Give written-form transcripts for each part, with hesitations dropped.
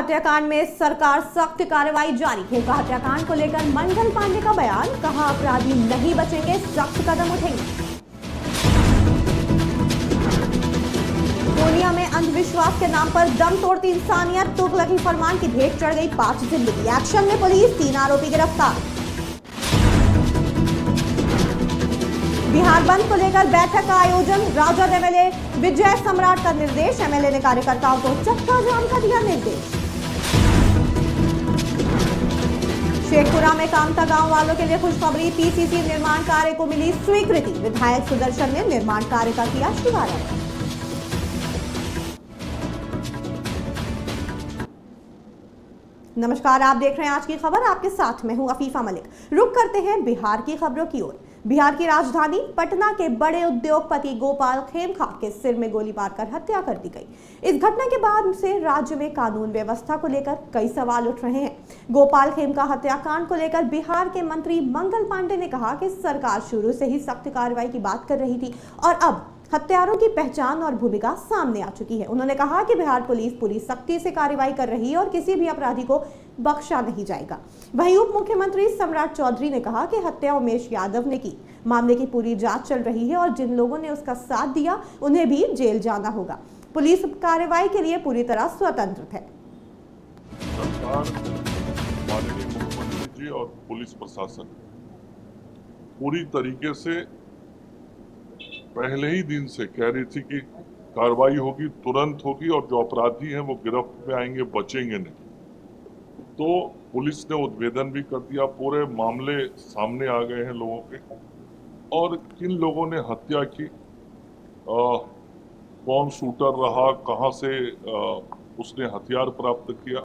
हत्याकांड में सरकार सख्त कार्रवाई जारी। भूखा हत्याकांड को लेकर मंगल पांडे का बयान, कहा अपराधी नहीं बचेंगे, सख्त कदम उठेंगे। पूर्णिया में अंधविश्वास के नाम पर दम तोड़ती इंसानियत, तुगलकी फरमान की भेंट चढ़ गई 5 जिंदगी। एक्शन में पुलिस, 3 आरोपी गिरफ्तार। बिहार बंद को लेकर बैठक का आयोजन, राजद एमएलए विजय सम्राट का निर्देश। एमएलए ने कार्यकर्ताओं को चक्का जाम का दिया निर्देश। शेखपुरा में कामता गांव वालों के लिए खुशखबरी, पीसीसी निर्माण कार्य को मिली स्वीकृति। विधायक सुदर्शन ने निर्माण कार्य का किया शुभारंभ। नमस्कार, आप देख रहे हैं आज की खबर। आपके साथ मैं हूं अफीफा मलिक। रुक करते हैं बिहार की खबरों की ओर। बिहार की राजधानी पटना के बड़े उद्योगपति गोपाल खेमका के सिर में गोली मारकर हत्या कर दी गई। इस घटना के बाद से राज्य में कानून व्यवस्था को लेकर कई सवाल उठ रहे हैं। गोपाल खेमका हत्याकांड को लेकर बिहार के मंत्री मंगल पांडे ने कहा कि सरकार शुरू से ही सख्त कार्रवाई की बात कर रही थी और अब हत्यारों की पहचान और भूमिका सामने आ चुकी है। उन्होंने कहा कि बिहार पुलिस पूरी सख्ती से कार्रवाई कर रही है और किसी भी अपराधी को बख्शा नहीं जाएगा। वहीं उप मुख्यमंत्री सम्राट चौधरी ने कहा कि हत्या उमेश यादव ने की। मामले की पूरी जांच चल रही है और जिन लोगों ने उसका साथ दिया उन्हें भी जेल जाना होगा। पुलिस कार्रवाई के लिए पूरी तरह स्वतंत्र है। सरकार, माननीय मुख्यमंत्री जी और पुलिस प्रशासन पूरी तरीके से पहले ही दिन से कह रही थी कि कार्रवाई होगी, तुरंत होगी और जो अपराधी हैं वो गिरफ्त में आएंगे, बचेंगे नहीं। तो पुलिस ने उद्भेदन भी कर दिया, पूरे मामले सामने आ गए हैं लोगों के और किन लोगों ने हत्या की, कौन शूटर रहा, कहां से उसने हथियार प्राप्त किया,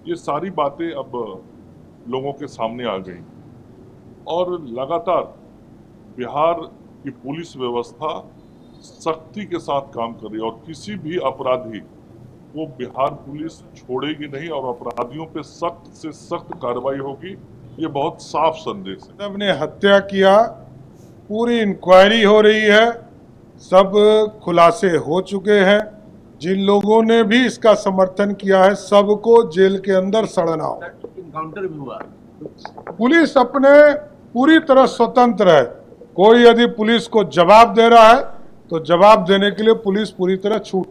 ये सारी बातें अब लोगों के सामने आ गई और लगातार बिहार की पुलिस व्यवस्था सख्ती के साथ काम कर रही है और किसी भी अपराधी को बिहार पुलिस छोड़ेगी नहीं और अपराधियों पे सख्त से सख्त कार्रवाई होगी। ये बहुत साफ संदेश है। सबने हत्या किया, पूरी इंक्वायरी हो रही है, सब खुलासे हो चुके हैं। जिन लोगों ने भी इसका समर्थन किया है सबको जेल के अंदर सड़ना हो। एनकाउंटर भी हुआ। पुलिस अपने पूरी तरह स्वतंत्र है। कोई यदि पुलिस को जवाब दे रहा है तो जवाब देने के लिए पुलिस पूरी तरह छूट।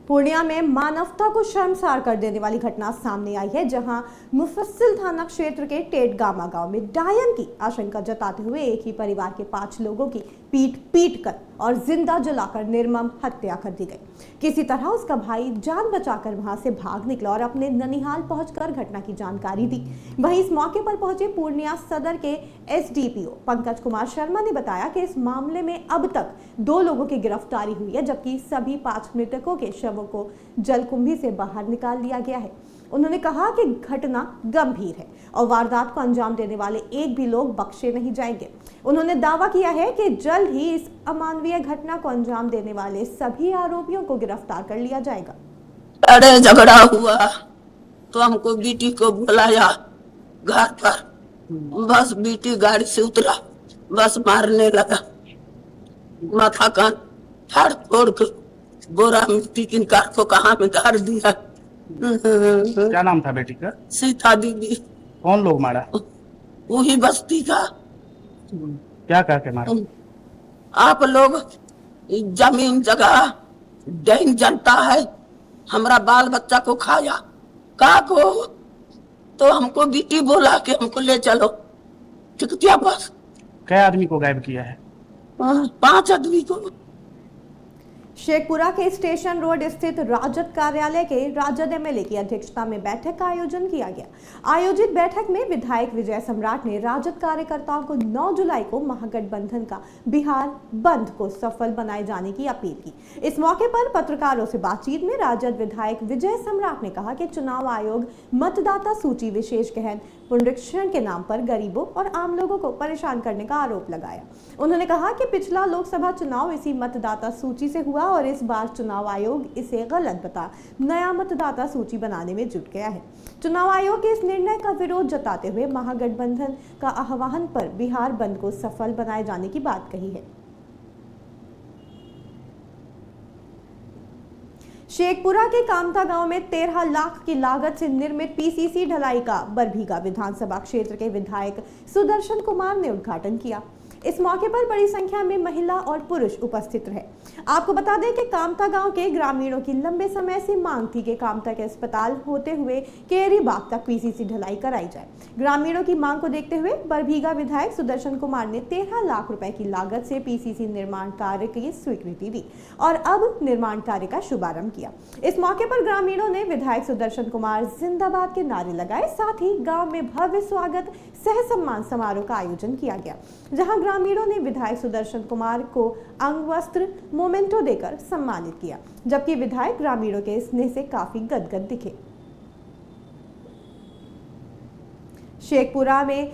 पूर्णिया में मानवता को शर्मसार कर देने वाली घटना सामने आई है, जहां मुफस्सिल थाना क्षेत्र के टेटगामा गांव में डायन की आशंका जताते हुए एक ही परिवार के 5 लोगों की पीट कर और जिंदा जलाकर निर्मम हत्या कर दी गई। किसी तरह उसका भाई जान बचाकर वहां से भाग निकला और अपने ननिहाल पहुंचकर घटना की जानकारी दी। वहीं इस मौके पर पहुंचे पूर्णिया सदर के एसडीपीओ पंकज कुमार शर्मा ने बताया कि इस मामले में अब तक 2 लोगों की गिरफ्तारी हुई है, जबकि सभी 5 मृतकों के शवों को जलकुंभी से बाहर निकाल लिया गया है। उन्होंने कहा कि घटना गंभीर है और वारदात को अंजाम देने वाले एक भी लोग बख्शे नहीं जाएंगे। उन्होंने दावा किया है कि जल्द ही इस अमानवीय घटना को अंजाम देने वाले सभी आरोपियों को गिरफ्तार कर लिया जाएगा। अरे झगड़ा हुआ तो हमको बीटी को बुलाया घर पर, बस बीटी गाड़ी से उतरा, बस मारने लगा, माथा कान फाड़ फोड़ के बोरा मिट्टी की कार को कहाँ में गाड़ दिया। क्या नाम था बेटी का? सीता दीदी। कौन लोग मारा? वही बस्ती का। क्या कह के मारा? आप लोग जमीन जगह डैन जनता है, हमारा बाल बच्चा को खाया का को, तो हमको बेटी बोला कि हमको ले चलो टिकटिया बस। क्या आदमी को गायब किया है? 5 आदमी को। शेखपुरा के स्टेशन रोड स्थित राजद कार्यालय के राजद एमएलए की अध्यक्षता में बैठक का आयोजन किया गया। आयोजित बैठक में विधायक विजय सम्राट ने राजद कार्यकर्ताओं को 9 जुलाई को महागठबंधन का बिहार बंद को सफल बनाए जाने की अपील की। इस मौके पर पत्रकारों से बातचीत में राजद विधायक विजय सम्राट ने कहा कि चुनाव आयोग मतदाता सूची विशेष गहन पुनरीक्षण के नाम पर गरीबों और आम लोगों को परेशान करने का आरोप लगाया। उन्होंने कहा कि पिछला लोकसभा चुनाव इसी मतदाता सूची से हुआ और इस बार चुनाव आयोग इसे गलत बता नया मतदाता सूची बनाने में जुट गया है। चुनाव आयोग के इस निर्णय का विरोध जताते हुए महागठबंधन का आह्वान पर बिहार बंद को सफल बनाए जाने की बात कही है। शेखपुरा के कामता गांव में 13 लाख की लागत से निर्मित पीसीसी ढलाई का बरभीगा विधानसभा क्षेत्र के विधायक सुदर्शन कुमार ने उद्घाटन किया। इस मौके पर बड़ी संख्या में महिला और पुरुष उपस्थित रहे। आपको बता दें कि कामता गांव के ग्रामीणों की लंबे समय से मांग थी कि कामता के अस्पताल होते हुए केरी बाग तक पीसीसी ढलाई कराई जाए। ग्रामीणों की मांग को देखते हुए बरभीगा विधायक सुदर्शन कुमार ने 13 लाख रुपए की लागत से पीसीसी निर्माण कार्य की स्वीकृति दी और अब निर्माण कार्य का शुभारंभ किया। इस मौके पर ग्रामीणों ने विधायक सुदर्शन कुमार जिंदाबाद के नारे लगाए। साथ ही गाँव में भव्य स्वागत सह सम्मान समारोह का आयोजन किया गया, जहां ग्रामीणों ने विधायक सुदर्शन कुमार को अंग वस्त्र मोमेंटो देकर सम्मानित किया, जबकि विधायक ग्रामीणों के स्नेह से काफी गदगद दिखे। शेखपुरा में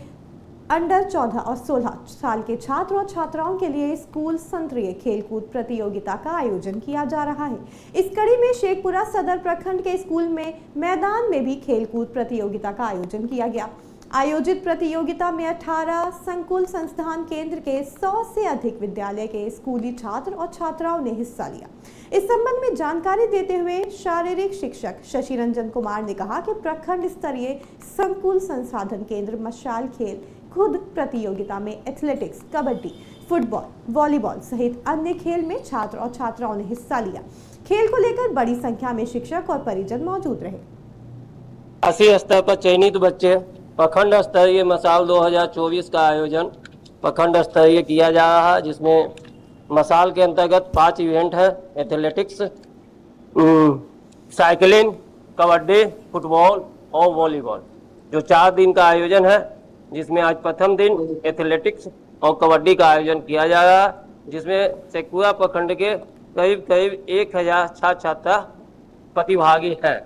अंडर 14 और 16 साल के छात्र और छात्राओं के लिए स्कूल स्तरीय खेलकूद प्रतियोगिता का आयोजन किया जा रहा है। इस कड़ी में शेखपुरा सदर प्रखंड के स्कूल में मैदान में भी खेलकूद प्रतियोगिता का आयोजन किया गया। आयोजित प्रतियोगिता में 18 संकुल संस्थान केंद्र के 100 से अधिक विद्यालय के स्कूली छात्र और छात्राओं ने हिस्सा लिया। इस संबंध में जानकारी देते हुए शारीरिक शिक्षक शशि रंजन कुमार ने कहा कि प्रखंड स्तरीय संकुल संसाधन केंद्र मशाल खेल खुद प्रतियोगिता में एथलेटिक्स, कबड्डी, फुटबॉल, वॉलीबॉल सहित अन्य खेल में छात्र और छात्राओं ने हिस्सा लिया। खेल को लेकर बड़ी संख्या में शिक्षक और परिजन मौजूद रहे। राष्ट्रीय स्तर पर चयनित बच्चे प्रखंड स्तरीय मसाल 2024 का आयोजन प्रखंड स्तरीय किया जा रहा है, जिसमें मसाल के अंतर्गत 5 इवेंट है: एथलेटिक्स, साइकिलिंग, कबड्डी, फुटबॉल और वॉलीबॉल। जो 4 दिन का आयोजन है, जिसमें आज प्रथम दिन एथलेटिक्स और कबड्डी का आयोजन किया जा रहा है, जिसमें शेखपुरा प्रखंड के करीब 1000 छात्र छात्रा प्रतिभागी हैं।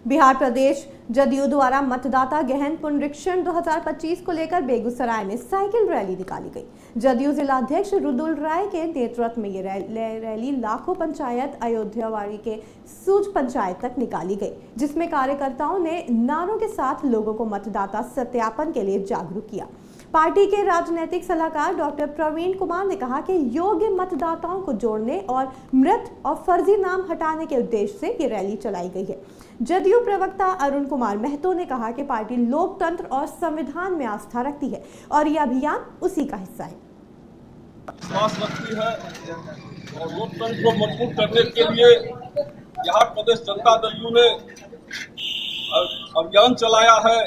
बिहार प्रदेश जदयू द्वारा मतदाता गहन पुनरीक्षण 2025 को लेकर बेगूसराय में साइकिल रैली निकाली गई। जदयू जिलाध्यक्ष रुदुल राय के नेतृत्व में ये रैली लाखों पंचायत अयोध्यावाड़ी के सूज पंचायत तक निकाली गई, जिसमें कार्यकर्ताओं ने नारों के साथ लोगों को मतदाता सत्यापन के लिए जागरूक किया। पार्टी के राजनीतिक सलाहकार डॉक्टर प्रवीण कुमार ने कहा कि योग्य मतदाताओं को जोड़ने और मृत और फर्जी नाम हटाने के उद्देश्य से ये रैली चलाई गई है। जदयू प्रवक्ता अरुण कुमार महतो ने कहा कि पार्टी लोकतंत्र और संविधान में आस्था रखती है और यह अभियान उसी का हिस्सा है। विश्वास रखती है और लोकतंत्र को मजबूत करने के लिए बिहार प्रदेश जनता दल यू ने अभियान चलाया है।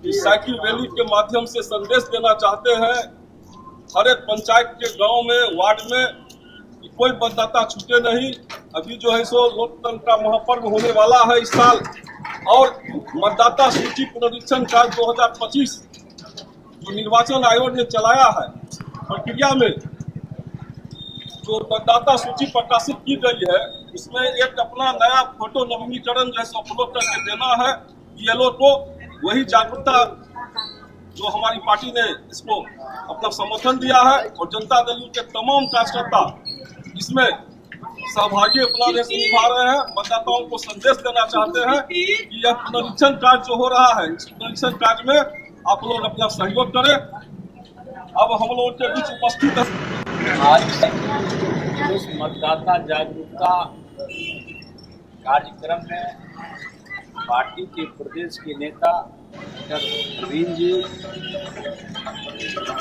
इस साइकिल रैली के माध्यम से संदेश देना चाहते हैं हर एक पंचायत के गांव में, वार्ड में, कोई मतदाता छूटे नहीं। अभी जो है सो लोकतंत्र का महापर्व होने वाला है इस साल, और मतदाता सूची पुनरीक्षण कार्य 2025 जो निर्वाचन आयोग ने चलाया है, प्रक्रिया में जो मतदाता सूची प्रकाशित की गई है, इसमें एक अपना नया फोटो नवीनीकरण जैसे अपलोड करके देना है बीएलओ को। वही जागरूकता जो हमारी पार्टी ने इसको अपना समर्थन दिया है, और जनता दल के तमाम कार्यकर्ता इसमें सहभागी अपना निभा रहे हैं। मतदाताओं को संदेश देना चाहते हैं कि यह पुनरीक्षण कार्य जो हो रहा है, इस पुनरीक्षण कार्य में आप लोग अपना सहयोग करें। अब हम लोगों के बीच उपस्थित है आज उस मतदाता जागरूकता कार्यक्रम में पार्टी के प्रदेश के नेता प्रवीण जी,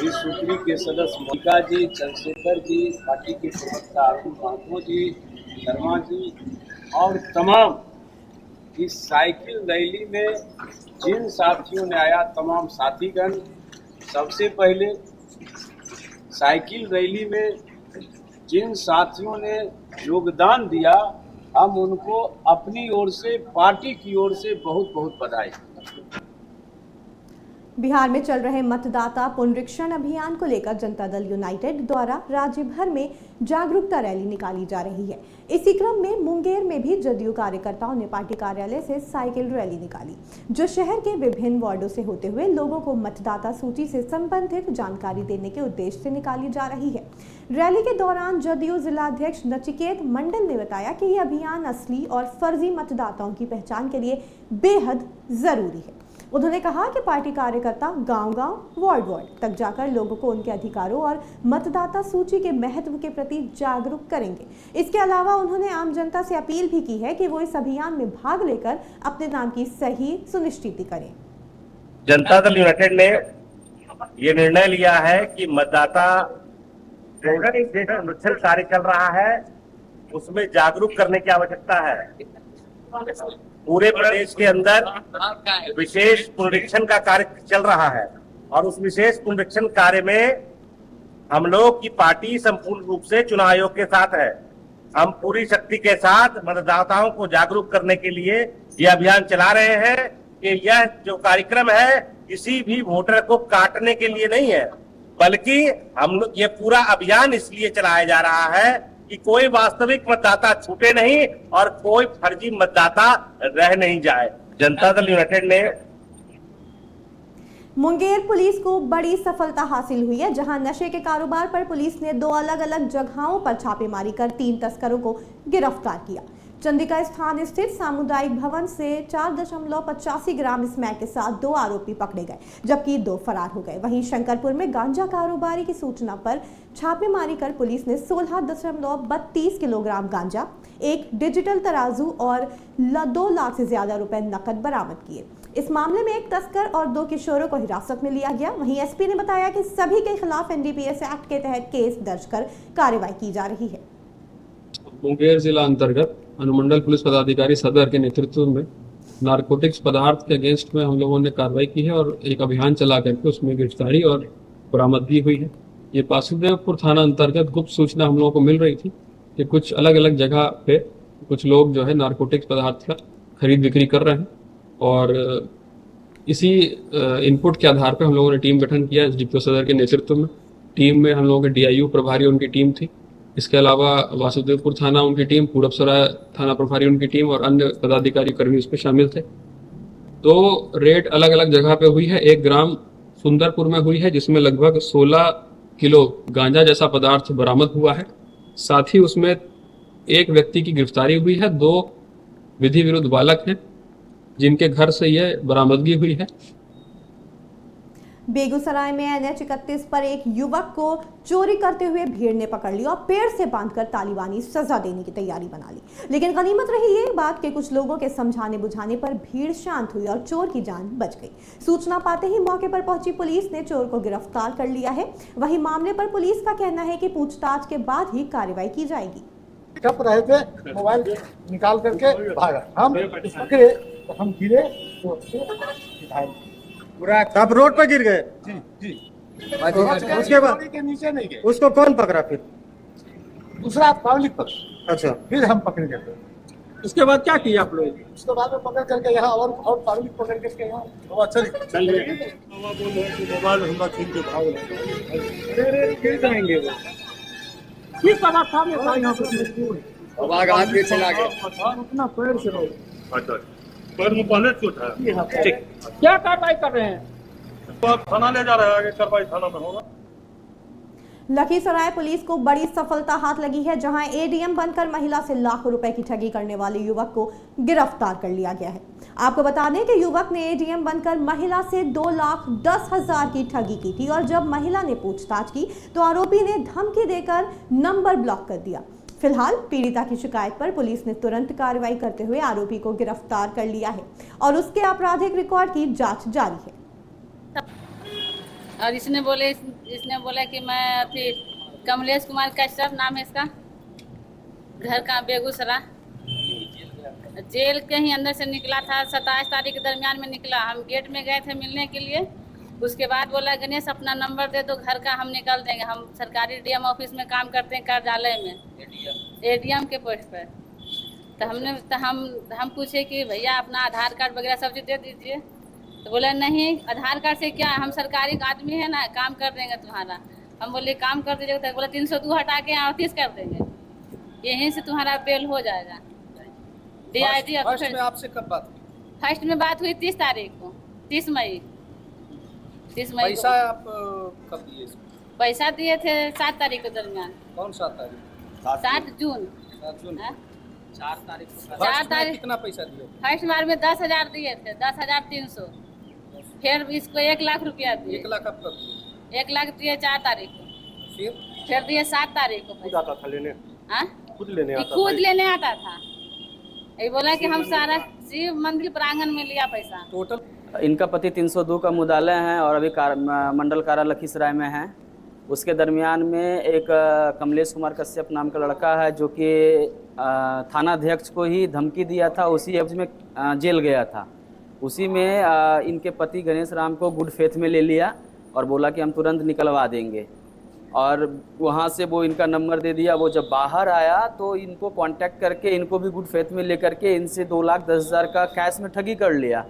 सूत्री के सदस्य मोनिका जी, चंद्रशेखर जी, पार्टी के प्रवक्ता अरुण महतो जी, शर्मा जी और तमाम इस साइकिल रैली में जिन साथियों ने आया, तमाम साथीगण, सबसे पहले साइकिल रैली में जिन साथियों ने योगदान दिया, हम उनको अपनी ओर से, पार्टी की ओर से बहुत बहुत बधाई। बिहार में चल रहे मतदाता पुनरीक्षण अभियान को लेकर जनता दल यूनाइटेड द्वारा राज्य भर में जागरूकता रैली निकाली जा रही है। इसी क्रम में मुंगेर में भी जदयू कार्यकर्ताओं ने पार्टी कार्यालय से साइकिल रैली निकाली, जो शहर के विभिन्न वार्डों से होते हुए लोगों को मतदाता सूची से संबंधित जानकारी देने के उद्देश्य से निकाली जा रही है। रैली के दौरान जदयू जिलाध्यक्ष नचिकेत मंडल ने बताया कि यह अभियान असली और फर्जी मतदाताओं की पहचान के लिए बेहद जरूरी है। उन्होंने कहा कि पार्टी कार्यकर्ता गांव-गांव, वार्ड-वार्ड तक जाकर लोगों को उनके अधिकारों और मतदाता सूची के महत्व के प्रति जागरूक करेंगे। इसके अलावा उन्होंने आम जनता से अपील भी की है कि वो इस अभियान में भाग लेकर अपने नाम की सही सुनिश्चित करें। जनता दल यूनाइटेड ने ये निर्णय लिया है कि मतदाता संरक्षण कार्य चल रहा है, उसमें जागरूक करने की आवश्यकता है। पूरे प्रदेश के अंदर विशेष पुनरीक्षण का कार्य चल रहा है और उस विशेष पुनरीक्षण कार्य में हम लोग की पार्टी संपूर्ण रूप से चुनाव आयोग के साथ है। हम पूरी शक्ति के साथ मतदाताओं को जागरूक करने के लिए यह अभियान चला रहे हैं कि यह जो कार्यक्रम है किसी भी वोटर को काटने के लिए नहीं है, बल्कि हम लोग ये पूरा अभियान इसलिए चलाया जा रहा है कि कोई वास्तविक मतदाता छूटे नहीं और कोई फर्जी मतदाता रह नहीं जाए। जनता दल यूनाइटेड ने मुंगेर पुलिस को बड़ी सफलता हासिल हुई है, जहां नशे के कारोबार पर पुलिस ने 2 अलग-अलग जगहों पर छापेमारी कर 3 तस्करों को गिरफ्तार किया। चंदिका स्थान स्थित सामुदायिक भवन से 4.85 ग्राम स्मैक के साथ 2 आरोपी पकड़े गए, जबकि 2 फरार हो गए। वहीं शंकरपुर में गांजा कारोबारी की सूचना पर छापेमारी कर पुलिस ने 16.32 किलोग्राम गांजा, 1 डिजिटल तराजू और 2 लाख से ज्यादा रुपए नकद बरामद किए। इस मामले में 1 तस्कर और 2 किशोरों को हिरासत में लिया गया। वहीं एसपी ने बताया कि सभी के खिलाफ एनडीपीएस एक्ट के तहत केस दर्ज कर कार्रवाई की जा रही है। मुंगेर जिला अंतर्गत अनुमंडल पुलिस पदाधिकारी सदर के नेतृत्व में नारकोटिक्स पदार्थ के अगेंस्ट में हम लोगों ने कार्रवाई की है और एक अभियान चला करके उसमें गिरफ्तारी और बरामदगी हुई है। ये वासुदेवपुर थाना अंतर्गत गुप्त सूचना हम लोगों को मिल रही थी कि कुछ अलग अलग जगह पे कुछ लोग जो है नारकोटिक्स पदार्थ का खरीद बिक्री कर रहे हैं और इसी इनपुट के आधार पर हम लोगों ने टीम गठन किया एसडीपीओ सदर के नेतृत्व में। टीम में हम लोगों के डीआईयू प्रभारी उनकी टीम थी, इसके अलावा वासुदेवपुर थाना उनकी टीम, पूरबसराय थाना प्रभारी उनकी टीम और अन्य पदाधिकारी कर्मी उसमें शामिल थे। 2 रेड अलग अलग जगह पे हुई है। 1 ग्राम सुंदरपुर में हुई है जिसमें लगभग 16 किलो गांजा जैसा पदार्थ बरामद हुआ है। साथ ही उसमें 1 व्यक्ति की गिरफ्तारी हुई है। 2 विधि विरुद्ध बालक हैं जिनके घर से यह बरामदगी हुई है। बेगूसराय में NH 31 पर एक युवक को चोरी करते हुए भीड़ ने पकड़ लिया और पेड़ से बांधकर तालिबानी सजा देने की तैयारी बना ली। लेकिन गनीमत रही ये बात कि कुछ लोगों के समझाने बुझाने पर भीड़ शांत हुई और चोर की जान बच गई। सूचना पाते ही मौके पर पहुंची पुलिस ने चोर को गिरफ्तार कर लिया है। वहीं मामले पर पुलिस का कहना है कि पूछताछ के बाद ही कार्रवाई की जाएगी। कब रहे थे, मोबाइल निकाल करके भागा, हम पकड़े तो हम गिरे तो आप रोड पर गिर गए? जी जी। उसके बाद के नीचे नहीं गए, उसको कौन पकड़ा? फिर दूसरा पब्लिक पकड़। अच्छा, फिर हम पकड़ गए। उसके बाद क्या किया आप लोग? उसके बाद में पकड़ करके यहाँ और पब्लिक पकड़ करके यहाँ मोबाइल हमरा छीन के भाग गए। फिर जाएंगे वो किस अवस्था में था यहाँ पे? आगे चला गया अपना पैर से रोक। अच्छा, पैर में पहले चोट है। ठीक। क्या कार्रवाई कर रहे हैं? थाना ले जा रहे हैं, आगे कार्रवाई थाना में होगा। लखीसराय पुलिस को बड़ी सफलता हाथ लगी है, जहां एडीएम बनकर महिला से लाखों रुपए की ठगी करने वाले युवक को गिरफ्तार कर लिया गया है। आपको बता दें कि युवक ने एडीएम बनकर महिला से 2,10,000 की ठगी की थी और जब महिला ने पूछताछ की तो आरोपी ने धमकी देकर नंबर ब्लॉक कर दिया। फिलहाल पीड़िता की शिकायत पर पुलिस ने तुरंत कार्रवाई करते हुए आरोपी को गिरफ्तार कर लिया है और उसके आपराधिक रिकॉर्ड की जांच जारी है। और इसने बोला कि मैं अभी कमलेश कुमार कश्यप नाम है इसका, घर का बेगूसराय, जेल के ही अंदर से निकला था। 27 तारीख के दरमियान में निकला। हम गेट में गए थे मिलने के लिए। उसके बाद बोला गणेश अपना नंबर दे दो घर का, हम निकल देंगे। हम सरकारी डीएम ऑफिस में काम करते हैं, कार्यालय में एडीएम के पोस्ट पर। तो हम पूछे कि भैया अपना आधार कार्ड वगैरह सब चीज़ दे दीजिए। तो बोला नहीं, आधार कार्ड से क्या, हम सरकारी आदमी है ना, काम कर देंगे तुम्हारा। हम बोले काम कर दीजिएगा। तो बोला 302 हटा के 38 कर देंगे, यहीं से तुम्हारा बेल हो जाएगा। डीआईजी फर्स्ट में आपसे कब बात हुई? फर्स्ट में बात हुई 30 तारीख को, 30 मई पैसा आप कब दिए? पैसा दिए थे 7 तारीख के दरमियान। कौन सा तारीख? 7 जून। 7 जून। 4 तारीख कितना पैसा दिए? फर्स्ट बार में 10,000 दिए थे, 10,300। फिर इसको 1 लाख रुपया दिए। 1 लाख कब दिए? 1 लाख दिए 4 तारीख को, फिर दिए 7 तारीख को। खुद आता था लेने, हाँ? खुद लेने आता खुद था। लेने आता था। ये बोला कि हम सारा शिव मंदिर प्रांगण में लिया पैसा। टोटल इनका पति 302 का मुदालय है और अभी मंडल कारा लखीसराय में है। उसके दरमियान में एक कमलेश कुमार कश्यप नाम का लड़का है जो कि थाना अध्यक्ष को ही धमकी दिया था, उसी एवज में जेल गया था। उसी में इनके पति गणेश राम को गुड फेथ में ले लिया और बोला कि हम तुरंत निकलवा देंगे, और वहाँ से वो इनका नंबर दे दिया। वो जब बाहर आया तो इनको कांटेक्ट करके इनको भी गुड फेथ में लेकर के इनसे 2,10,000 का कैश में ठगी कर लिया,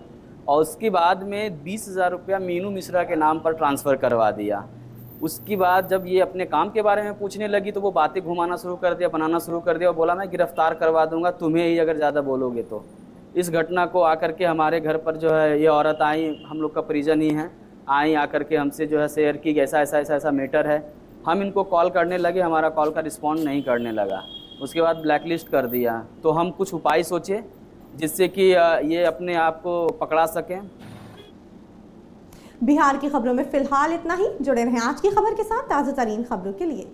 और उसके बाद में 20,000 रुपया मीनू मिश्रा के नाम पर ट्रांसफ़र करवा दिया। उसके बाद जब ये अपने काम के बारे में पूछने लगी तो वो बातें घुमाना शुरू कर दिया, बनाना शुरू कर दिया, और बोला मैं गिरफ्तार करवा दूंगा तुम्हें ही अगर ज़्यादा बोलोगे तो। इस घटना को आकर के हमारे घर पर जो है ये औरत आई, हम लोग का परिजन ही है, आई आकर के हमसे जो है शेयर की ऐसा ऐसा ऐसा ऐसा मैटर है। हम इनको कॉल करने लगे, हमारा कॉल का रिस्पॉन्ड नहीं करने लगा। उसके बाद ब्लैकलिस्ट कर दिया। तो हम कुछ उपाय सोचे जिससे कि ये अपने आप को पकड़ा सकें। बिहार की खबरों में फिलहाल इतना ही। जुड़े रहें आज की खबर के साथ ताज़ा तरीन खबरों के लिए।